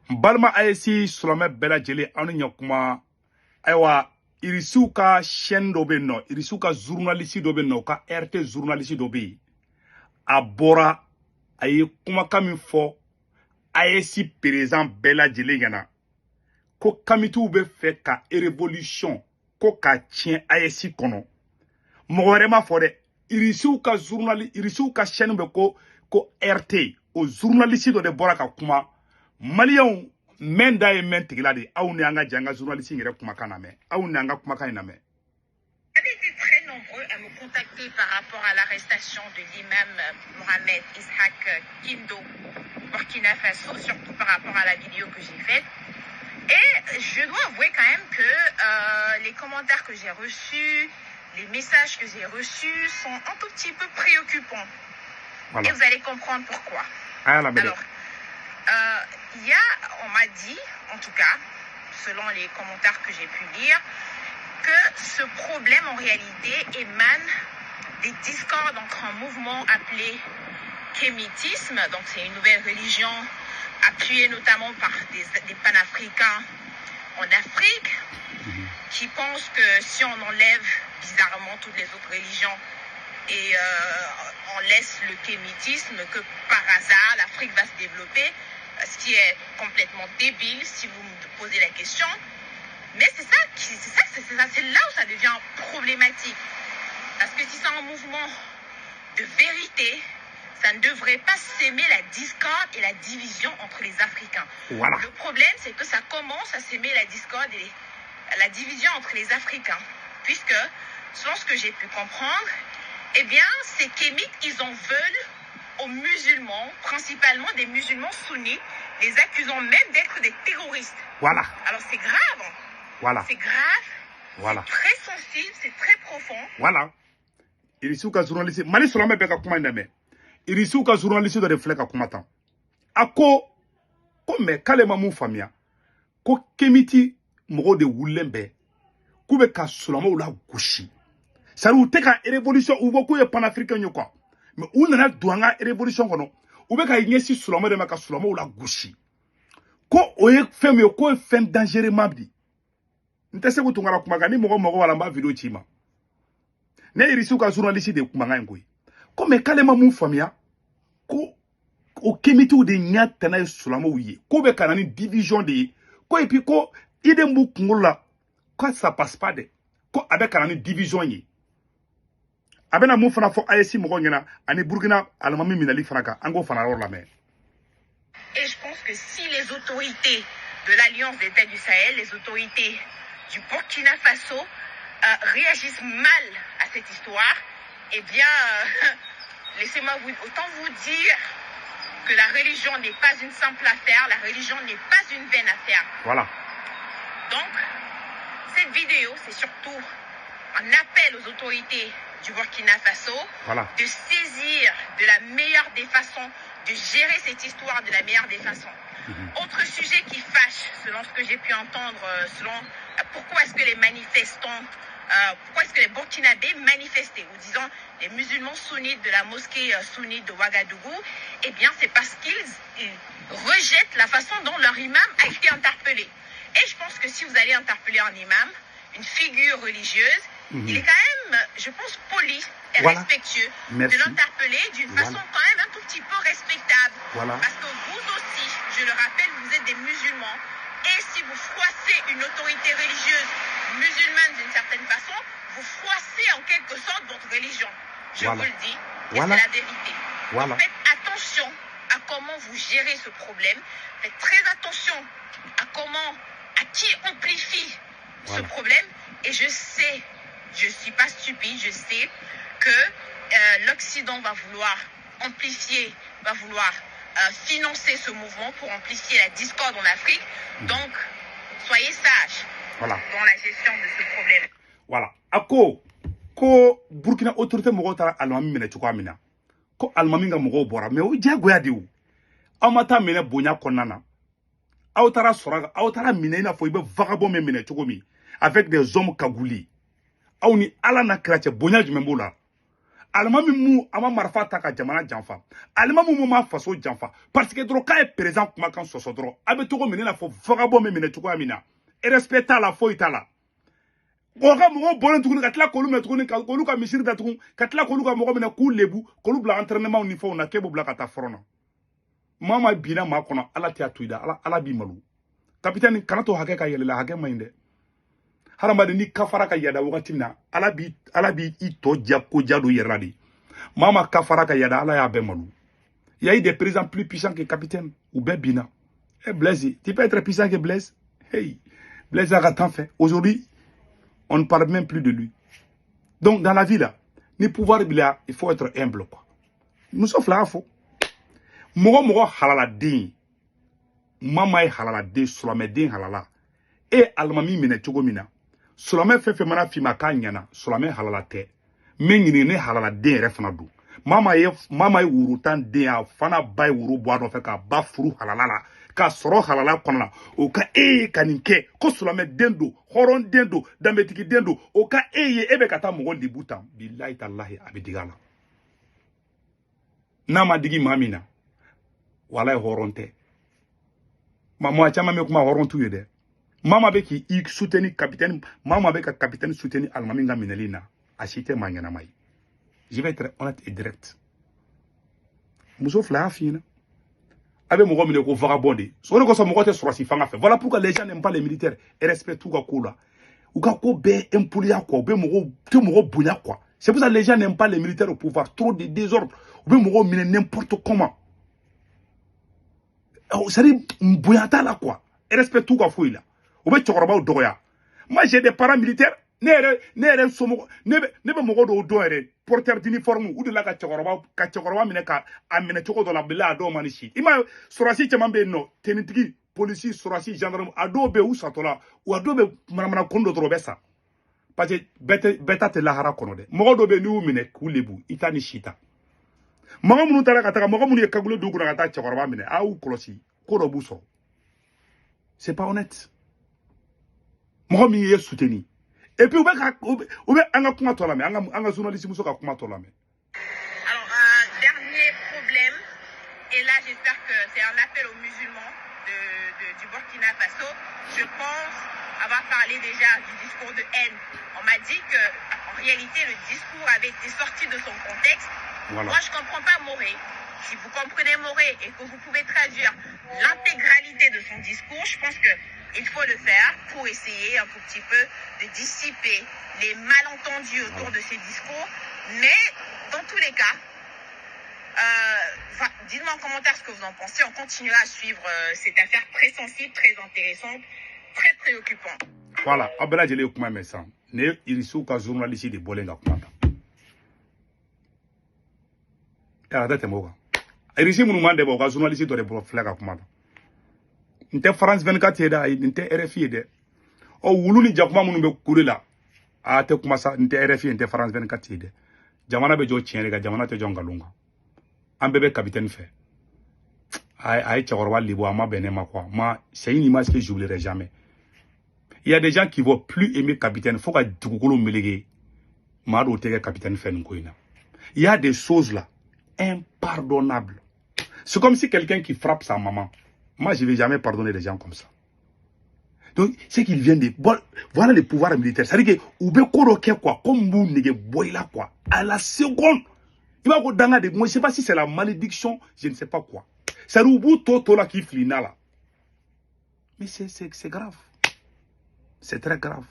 Balma AEC Solomé Bella Jele Anyakuma Ewa Irisuka chaîne d'Obeno, Irisuka journaliste d'Obeno, ka RT journaliste d'Obi Abora Aye Kuma Kamifo AEC président Bella Jele Yana Ko Kamitu be fait ka révolution ko ka tien AEC kono Mogorema fode Irisuka journaliste Irisuka chaîne be ko RT o journaliste de Boraka Kuma Malion menda e men tigla de aw ne anga janga journaliste ngere kuma kana me aw ne anga kuma kana me. Vous avez été très nombreux à me contacter par rapport à l'arrestation de l'imam Mohamed Ishaq Kindo Burkina Faso, surtout par rapport à la vidéo que j'ai faite. Et je dois avouer quand même que les commentaires que j'ai reçus, les messages que j'ai reçus sont un tout petit peu préoccupants. Voilà. Et vous allez comprendre pourquoi. Alors, on m'a dit, en tout cas, selon les commentaires que j'ai pu lire, que ce problème en réalité émane des discordes entre un mouvement appelé kémitisme, donc c'est une nouvelle religion appuyée notamment par des panafricains en Afrique, qui pensent que si on enlève bizarrement toutes les autres religions et on laisse le kémitisme, que par hasard l'Afrique va se développer. Ce qui est complètement débile si vous me posez la question. Mais c'est là où ça devient problématique. Parce que si c'est un mouvement de vérité, ça ne devrait pas s'aimer la discorde et la division entre les Africains. Voilà. Le problème, c'est que ça commence à s'aimer la discorde et la division entre les Africains. Puisque, selon ce que j'ai pu comprendre, eh bien, ces kémites, ils en veulent aux musulmans, principalement des musulmans sunnites, les accusant même d'être des terroristes. Voilà. Alors c'est grave. Voilà. C'est grave. Voilà. C'est très sensible, c'est très profond. Voilà. Irisuka journaliste, Mali Solomé Beka kuma ndame. Irisuka journaliste de refleka kuma tan. Ako comme kalema mu famia. Ko kemiti mogo de wulembe. Kube ka Solomé ou la gushi. Ça nous te ka révolution ou beaucoup ye panafricain yoko. Mais on a douanga révolution kono ou be ka yesi Solomé de maka Solomé ou la gushi ko oye femme yo ko fen dangereux mabdi ntese ko tungala kumaka ni mogo wala mba video chima ne irisu ka journaliste de kumanga ngoy ko me kalema mu famia ko o kemitu de nyata na Solomé uye ko be kana ni division de ko et puis ko ide mbu kungula ko ça passe pas de ko abe kana ni division yi Abena mou fana fo AEC moko ngena ani Burkina almami minali fanaka ango fana lor la mer. Et je pense que si les autorités de l'Alliance d'État du Sahel, les autorités du Burkina Faso réagissent mal à cette histoire, eh bien, laissez-moi autant vous dire que la religion n'est pas une simple affaire, la religion n'est pas une vaine affaire. Voilà. Donc, cette vidéo, c'est surtout un appel aux autorités du Burkina Faso, voilà, de saisir de la meilleure des façons, de gérer cette histoire de la meilleure des façons. Autre sujet qui fâche, selon ce que j'ai pu entendre, selon pourquoi est-ce que les manifestants, pourquoi est-ce que les Burkinabés manifestaient, ou disons les musulmans sunnites de la mosquée sunnite de Ouagadougou, eh bien c'est parce qu'ils rejettent la façon dont leur imam a été interpellé. Et je pense que si vous allez interpeller un imam, une figure religieuse, il est quand même, je pense, poli et respectueux de l'interpeller d'une façon quand même un tout petit peu respectable. Parce que vous aussi, je le rappelle, vous êtes des musulmans. Et si vous froissez une autorité religieuse musulmane d'une certaine façon, vous froissez en quelque sorte votre religion. Je vous le dis, et c'est la vérité. Faites attention à comment vous gérez ce problème. Faites très attention à qui amplifie ce problème. Et je sais, je ne suis pas stupide, je sais que l'Occident va vouloir amplifier, va vouloir financer ce mouvement pour amplifier la discorde en Afrique. Donc, soyez sages dans la gestion de ce problème. Voilà. Ako, ko Burkina autorité mogo tara almami mene chukwa mina. Ko almami nga mogo bora. Mais ou dia goya diou. Amata mene bonya konana. Autara soraga, autara mine na fo ibe vagabond mene chukomi. Avec des hommes cagoulés. Aouni ala na krache bonya jumembola. alimami mu ama marfa ta ka jamana janfa alimami mu ma faso janfa parce que dro ka est présent kuma kan soso dro abe togo minena fo vagabond me mine togo amina et respecta la fo itala oga mo bolen tukuni katla kolu me tukuni kolu ka misiri da tukun katla kolu ka mo mina ku lebu kolu bla entraînement ni fo na kebo bla kata frona mama bina ma kono ala tia tuida ala bi malu capitaine kanato hake ka yelela hake mainde haramade ni kafara ka yada wakati na ala bi ito jako jado yeradi mama kafara ka yada ala ya be malu il y a eu des présidents plus puissants que capitaine ou ben bina et Blaise tu peux être puissant que Blaise hey Blaise a tant fait aujourd'hui on ne parle même plus de lui donc dans la vie là ni pouvoir bila il faut être humble quoi nous sommes là faux mogo halala din mama e halala de solame din halala e almami mine chogo mina solame fefe mana fi makanyana solame halala te mengi ne halala din refna du mama e wurutan din a fana bay wuru bo adon fe ka ba furu halala la ka soro halala konna o ka kaninke ko solame dendo horon dendo dametiki dendo o ka ebe kata mogo libutam billahi tallahi abidigala nama digi mamina wala horonte mama chama me kuma horontu yede mama be ki soutenir capitaine mama be ka capitaine soutenir almami nga minelina achite mangana mai je vais être honnête et direct muso fla fina abe mo gomine ko vagabondé so ko so mo ko te sorasi fanga fait voilà pourquoi les gens n'aiment pas les militaires et respectent tout ka kola ou ka ko be impulia ko be mo te mo bunya quoi c'est pour ça les gens n'aiment pas les militaires au pouvoir trop de désordre ou be mo mine n'importe comment. Ça dit, mbouillata là quoi. Et respect tout quoi fouille là. Ou bien tu vas doya. Moi j'ai des paramilitaires. Ne somo ne mogo do doere porteur d'uniforme ou de la kachoraba mine ka amene choko do la bela do manishi. Ima sorasi chamambe no tenitigi policier sorasi gendarme ado be ou satola ou ado be manamana kondo drobesa. Parce que beta te lahara konode. Mogo do be ni u mine kulebu itani shita. Maga munu tara kataka maga munu yekagule dugu na kata chakoroba mine au kolosi kodo buso c'est pas honnête maga mi ye soutenu et puis oube anga kuma tolame anga journaliste muso ka kuma tolame. Alors dernier problème et là j'espère que c'est un appel aux musulmans du Burkina Faso. Je pense avoir parlé déjà du discours de haine. On m'a dit que en réalité le discours avait été sorti de son contexte. Voilà. Moi, je ne comprends pas Moré. Si vous comprenez Moré et que vous pouvez traduire l'intégralité de son discours, je pense qu'il faut le faire pour essayer un tout petit peu de dissiper les malentendus autour de ces discours. Mais dans tous les cas, dites-moi en commentaire ce que vous en pensez. On continuera à suivre cette affaire très sensible, très intéressante, très préoccupante. Voilà. Abela jele kuma mesan. Ne irisu ka journaliste de bolenga kuma. Era date moga. Irisi munu mande boga journaliste do de flaga kuma. Nte France 24 eda nte RFI ede. O wulu ni jakuma munu be kurela. A te kuma sa nte RFI nte France 24 ede. Jamana be jo tienre ga jamana te jongalunga. Ambe be capitaine fait. Aïe tchorwa libo ama benema quoi. Moi, c'est une image que j'oublierai jamais. Il y a des gens qui vont plus aimer capitaine. Faut que dugukolo melege. Ma do tege capitaine fait nkoina. Il y a des choses là impardonnable. C'est comme si quelqu'un qui frappe sa maman. Moi, je ne vais jamais pardonner les gens comme ça. Donc, c'est qu'ils viennent de... Voilà le pouvoir militaire. C'est-à-dire que, ou bien quoi, comme vous n'avez pas quoi, à la seconde, il va vous donner des... Moi, je ne sais pas si c'est la malédiction, je ne sais pas quoi. C'est le bout toto là qui flina là. Mais c'est grave. C'est très grave.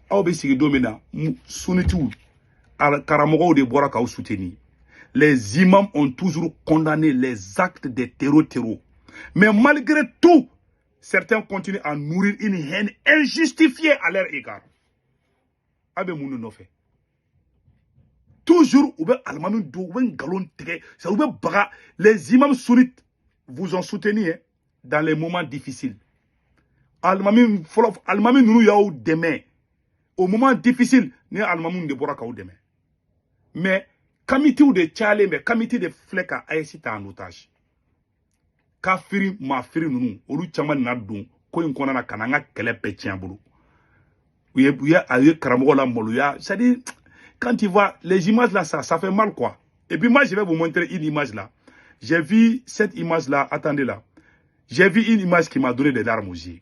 Ah, ben, c'est domina, sunitou, karamogo de boira ka soutenir. Les imams ont toujours condamné les actes de terreau. Mais malgré tout, certains continuent à nourrir une haine injustifiée à leur égard. Abe mounou no fait. Toujours, les imams sunnites vous ont soutenu dans les moments difficiles. Almami nous yaou demain. Au moment difficile, ni almami de boira kaou demain. Mais comité de Tchale, mais comité de Fleka a été en otage. Kafiri ma firi nunu, olu chama na dun, ko in kona na kananga kele pe tiambulu. Uye aye karamogo la moluya, c'est-à-dire quand tu vois les images là, ça fait mal quoi. Et puis moi, je vais vous montrer une image là. J'ai vu cette image là, attendez là. J'ai vu une image qui m'a donné des larmes aux yeux.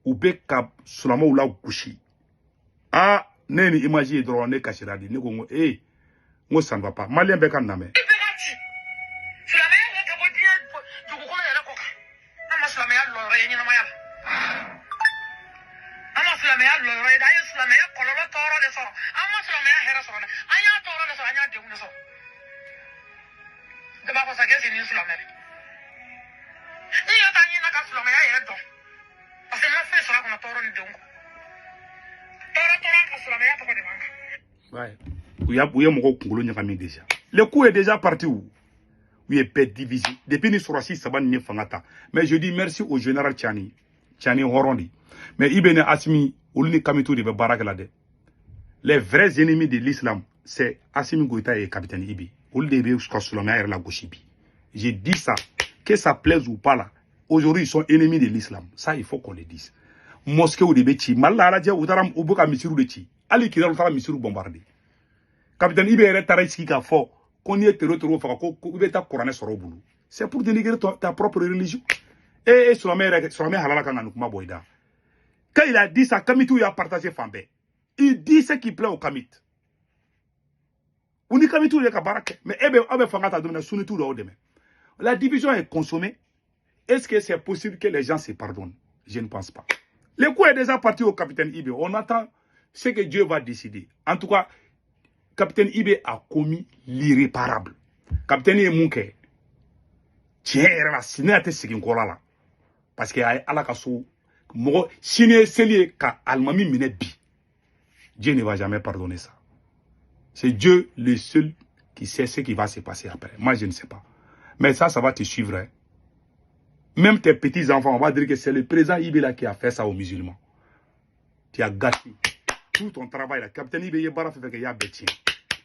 Oube Kab Sulama ou la Gouchi. Ah, n'est une image de l'année cachée là. Moi ça ne va pas. Malien Bekan Name. Ouais. Le coup est déjà parti où? Oui, est divisé. Depuis nous sommes ça va n'y fangata. Mais je dis merci au général Tchani. Tchani Horondi. Mais Ibn Asmi, ou l'uni Kamitou de Barakalade. Les vrais ennemis de l'islam, c'est Assimi Goïta et Capitaine Ibi. Ou le début jusqu'à Soulamé la Gouchibi. J'ai dit ça, que ça plaise ou pas là. Aujourd'hui, ils sont ennemis de l'islam. Ça, il faut qu'on le dise. Mosquée ou des bêtis, Malala Dia ou Taram ou Boka Missirou de Chi. Ali Kira ou Taram Missirou bombardé. Capitaine Ibi est Taraïski qui a fort. Qu'on y est terreau, c'est pour dénigrer ta propre religion. Et Soulamé Halala Kanganukuma Boïda. Quand il a dit ça, Kamitou il a partagé Fambé. Il dit ce qui plaît au Kamit. On dit Kamitou il est Kabarak. Mais Fangata donne Sunitou de Odeme. La division est consommée. Est-ce que c'est possible que les gens se pardonnent? Je ne pense pas. Le coup est déjà parti au capitaine Ibe. On attend ce que Dieu va décider. En tout cas, capitaine Ibe a commis l'irréparable. Capitaine Ibe tiens, la signate Sigin là. Parce qu'il y a Alakaso. Si c'est lié qu'à Almami Minebi, Dieu ne va jamais pardonner ça. C'est Dieu le seul qui sait ce qui va se passer après. Moi, je ne sais pas. Mais ça va te suivre. Hein. Même tes petits-enfants, on va dire que c'est le président Ibela qui a fait ça aux musulmans. Tu as gâché tout ton travail. La capitaine Ibela fait que y a bêtien.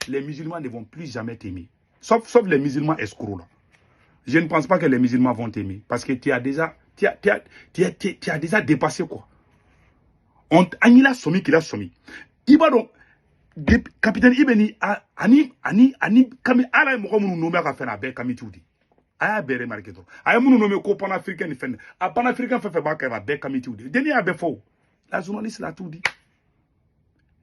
Les musulmans ne vont plus jamais t'aimer. Sauf les musulmans escrocs là. Je ne pense pas que les musulmans vont t'aimer. Parce que tu as déjà dépassé quoi. Anila Somi qui l'a Somi. Iba donc, capitaine Ibeni, ani, kami, ala mokomu nommé à faire la baie kamitoudi. Aya bere marqué trop. Aya mounou nommé ko panafricain ni fenne. A panafricain fait bac la baie kamitoudi. Deni a befo. La journaliste l'a tout dit.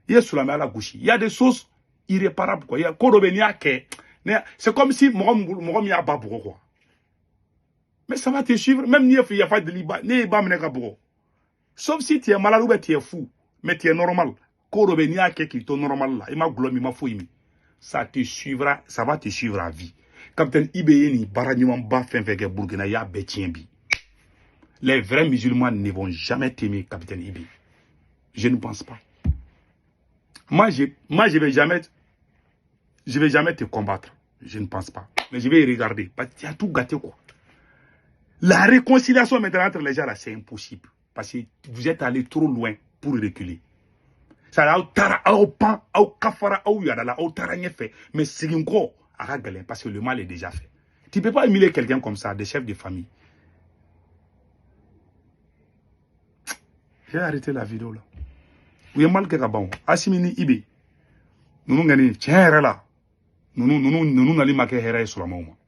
Il y a Soulamé à la gauche. Il y a des choses irréparables quoi. Il y a Korobenia ke. C'est comme si Mogom y a babou quoi. Mais ça va te suivre, même si il y a pas de liba, ne ba menega bro. Sauf si tu es malade ou tu es fou, mais tu es normal. Korobenia qui est normal là, il m'a glomé, m'a fouillé. Ça te suivra, ça va te suivre à vie. Capitaine Ibeye ni baranyuma ba fenfeke Burkina ya betienbi. Les vrais musulmans ne vont jamais t'aimer, capitaine Ibeye. Je ne pense pas. Moi je vais jamais te combattre. Je ne pense pas. Mais je vais regarder. Parce que tu as tout gâté quoi. La réconciliation maintenant entre les gens là, c'est impossible. Parce que vous êtes allé trop loin pour reculer. Ça a tara, au pan, au kafara, au yadala, au taragnefe. Mais c'est encore à ragaler parce que le mal est déjà fait. Tu ne peux pas humilier quelqu'un comme ça, des chefs de famille. J'ai arrêté la vidéo là. Vous avez mal que bon. Asimini Ibe. Nous nous gagnons. Tiens, là. Nous n'allons pas faire sur la maman.